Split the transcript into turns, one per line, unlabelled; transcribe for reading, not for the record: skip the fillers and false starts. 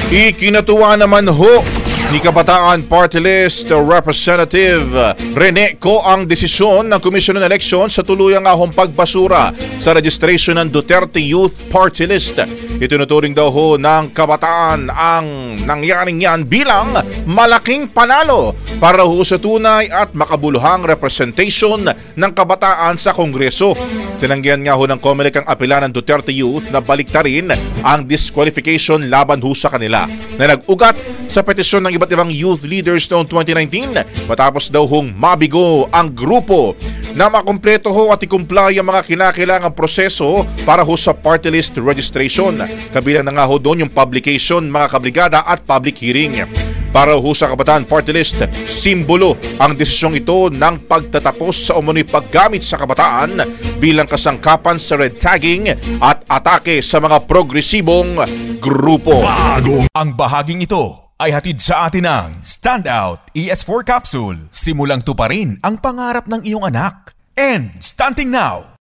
Ikinatuwa naman ho ni Kabataan Party List Representative Rene Co ang desisyon ng Commission on Elections sa tuluyang ahong pagbasura sa registration ng Duterte Youth Party List. Itinuturing daw ho ng Kabataan ang nangyaring yan bilang malaking panalo para ho sa tunay at makabuluhang representation ng kabataan sa Kongreso. Tinanggihan nga ho ng COMELEC ang apela ng Duterte Youth na baliktarin ang disqualification laban ho sa kanila na nag-ugat sa petisyon ng iba't ibang youth leaders noong 2019 matapos daw hong mabigo ang grupo na makumpleto ho at i-comply ang mga kinakailangang proseso para ho sa party list registration. Kabilang na nga ho doon yung publication, mga kabrigada at public hearing. Para ho sa Kabataan Party List, simbolo ang desisyong ito ng pagtatapos sa umunoy paggamit sa kabataan bilang kasangkapan sa red tagging at atake sa mga progresibong grupo.
Ang bahaging ito ay hatid sa atin ng Standout ES4 Capsule. Simulang tuparin ang pangarap ng iyong anak. And stunting now,